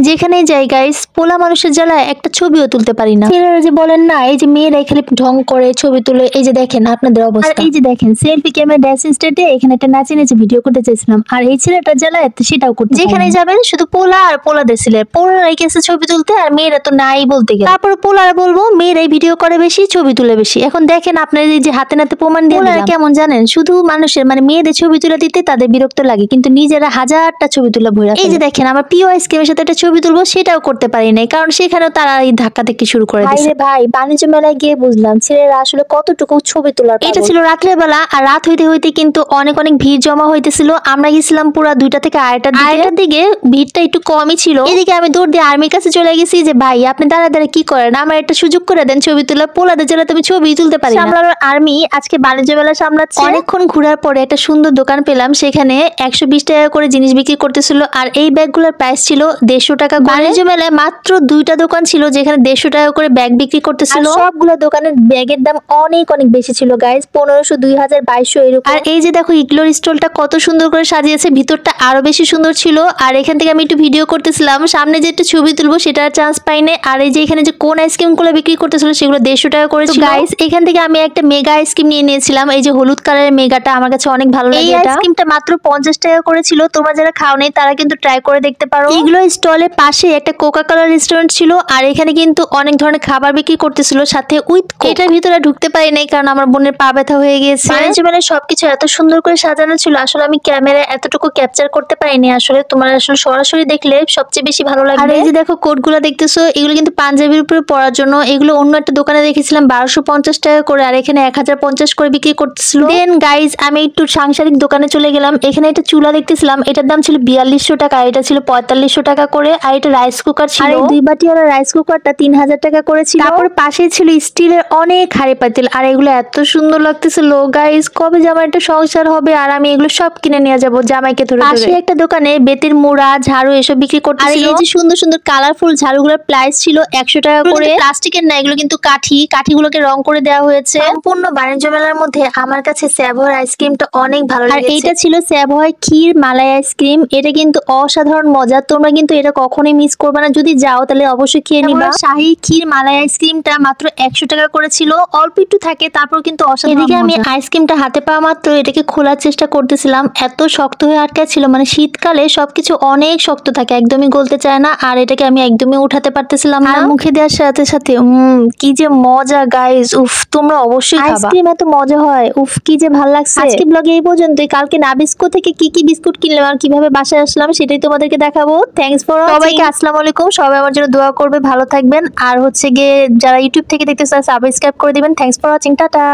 যেখানে যাই গাইস, পোলা মানুষের জ্বালায় একটা ছবিও তুলতে পারি না। ছেলেরা যে বলেন না, এই যে মেয়েরা খালি ঢং করে ছবি তুলে, এই যে দেখেন আপনাদের অবস্থা। আর এই যে দেখেন সেলফি ক্যামেরা ড্যান্স স্টেটে এখানে একটা নাচে নাচে ভিডিও করতে চাইছিলাম, আর এই ছেলেটার জ্বালায় সেটাও করতে। যেখানে যাবেন শুধু পোলা আর পোলাদের ছেলে, পোলারাই গেছে ছবি তুলতে আর মেয়েরা তো নাই বলতে গেলে। তারপর পোলারা বলবো মেয়েরাই ভিডিও করে বেশি, ছবি তুলে বেশি। এখন দেখেন আপনার এই যে হাতে নাতে প্রমাণ দিয়ে পোলারা কেমন জানেন, শুধু মানুষের মানে মেয়েদের ছবি তুলে দিতে তাদের বিরক্ত লাগে, কিন্তু নিজেরা হাজারটা ছবি তুলে ভরে। এই যে দেখেন আমার প্রিয় আইসক্রিমের সাথে একটা ছবি তুলবো, সেটাও করতে পারি নাই, কারণ সেখানেও তারা এই ধাক্কা থেকে শুরু করে দিয়েছে। ভাই বাণিজ্য মেলায় গিয়ে বুঝলাম ছেলেরা আসলে কতটুকু ছবি তোলার। এটা ছিল রাত্রের বেলা, আর রাত হইতে হইতে কিন্তু অনেক অনেক ভিড় জমা হইতেছিল। আমরা গেছিলাম পুরা 2টা থেকে 2:30টার দিকে, ভিড়টা একটু কমই ছিল। এদিকে আমি দৌড় দিয়ে আর্মির কাছে চলে গেছি যে ভাই আপনি দাঁড়া দাঁড়া কি করেন, আমার একটা সুযোগ করে দেন ছবি তোলা, পোলাদের জেলা তুমি ছবি তুলতে পারি না। সামলানোর আর্মি আজকে বাণিজ্য মেলা সামলাচ্ছে। অনেকক্ষণ ঘোরার পরে একটা সুন্দর দোকান পেলাম, সেখানে 120 টাকা করে জিনিস বিক্রি করতেছিল, আর এই ব্যাগগুলোর প্রাইস ছিল 150 টাকা। বাণিজ্য মেলায় মাত্র 2টা দোকান ছিল যেখানে 150 টাকা করে ব্যাগ বিক্রি করতেছিল। সবগুলো দোকানের ব্যাগের দাম অনেক অনেক বেশি ছিল গাইস, 1500, 2000, 2200 এরকম। আর এই যে দেখো ইগলোর স্টলটা কত সুন্দর করে সাজিয়েছে, ভিতরটা আরো বেশি সুন্দর ছিল। আর এখান থেকে আমি একটু ভিডিও করতেছিলাম, সামনে যে একটা ছবি তুলবো সেটা চান্স পাইনি। আর এই যে এখানে যে কোন আইসক্রিম গুলো বিক্রি করতেছিল সেগুলো 150 টাকা করে ছিল গাইস। এখান থেকে আমি একটা মেগা আইসক্রিম নিয়ে নিয়েছিলাম, এই যে হলুদ কালারের মেগাটা আমার কাছে অনেক ভালো লাগে। এই আইসক্রিমটা মাত্র 50 টাকা করে ছিল, তোমরা যারা খাও নাই তারা কিন্তু ট্রাই করে দেখতে পারো। এগুলো স্টলের পাশে একটা কোকা কোলা রেস্টুরেন্ট ছিল, আর এখানে কিন্তু অনেক ধরনের খাবার বিক্রি করতেছিল সাথে উইথ কোক। এটার ভিতরে ঢুকতে পারি নাই কারণ আমার বোনের পা ব্যথা হয়ে গিয়েছে। বাণিজ্য মেলায় সবকিছু এত সুন্দর করে সাজানো ছিল, আসলে আমি ক্যামেরায় এতটুকু ক্যাপচার করতে পারিনি। আসলে তোমরা আসলে সরাসরি দেখলে সবচেয়ে বেশি ভালো লাগবে। আর এই যে দেখো কোটগুলো দেখতেছো, এগুলো কিন্তু পাঞ্জাবির উপরে পরার জন্য। এগুলো অন্য একটা দোকানে দেখেছিলাম 1250 টাকা করে, আর এখানে 1050 করে বিক্রি করতেছিল। দেন গাইজ আমি একটু সাংসারিক দোকানে চলে গেলাম, এখানে একটা চুলা দেখতেছিলাম, এটার দাম ছিল 4200 টাকা, এটা ছিল 4500 টাকা করে। আর এটা রাইস কুকার ছিল, আর এই 2 বাটিওয়ালা রাইস কুকারটা 3000 টাকা করে ছিল। তারপর পাশে ছিল স্টিলের অনেক হাড়ি পাতিল, আর এগুলো এত সুন্দর লাগতেছিল গাইজ, কবে যে আমার একটা সংসার হবে আর আমি এগুলো সব কিনে নিয়ে যাবো জামাইকে ধরে। পাশে একটা দোকানে বেতের মুড়া, ঝাড়ু এসব বিক্রি করতেছিল। আর এই যে সুন্দর সুন্দর কালারফুল ঝাড়ুগুলোর প্রাইস ছিল 100 টাকা করে। প্লাস্টিকের না, এগুলো কিন্তু কাঠিগুলোকে রং করে দেওয়া হয়েছে। সম্পূর্ণ বাণিজ্য মেলার মধ্যে আমার কাছে স্যাভয়ের আইসক্রিমটা অনেক ভালো লেগেছে। আর এটা ছিল স্যাভয় ক্ষীর মালাই আইসক্রিম, এটা কিন্তু অসাধারণ মজা, তোমরা কিন্তু এটা কখনোই মিস করবে না। যদি যাও তাহলে অবশ্যই খেয়ে নিবা। শাহী ক্ষীর মালাই আইসক্রিমটা মাত্র 100 টাকা করে ছিল, অল্প একটু থাকে তারপর কিন্তু অসাধারণ। এদিকে আমি আইসক্রিমটা হাতে পাওয়া মাত্র এটাকে খোলার চেষ্টা করতেছিলাম, এত শক্ত হয়ে আটকা ছিল। মানে শীতকালে সবকিছু অনেক শক্ত থাকে, একদমই গলতে চায় না, আর এটাকে আমি একদমই উঠাতে পারতেছিলাম না। মুখে দেওয়ার সাথে সাথে কি যে মজা গাইস, উফ তোমরা অবশ্যই খাবা। আইসক্রিম এত মজা হয়, উফ কি যে ভালো লাগছে। আজকে ব্লগে এই পর্যন্তই, কালকে নাবিস্কো থেকে কি কি বিস্কুট কিনলাম আর কিভাবে বাসায় আসলাম সেটাই তোমাদেরকে দেখাবো। থ্যাঙ্কস ফর সবাইকে, আসসালামু আলাইকুম। সবাই আমার জন্য দোয়া করবে, ভালো থাকবেন। আর হচ্ছে গিয়ে যারা ইউটিউব থেকে দেখতেছেন সাবস্ক্রাইব করে দিবেন। Thanks for watching, tata.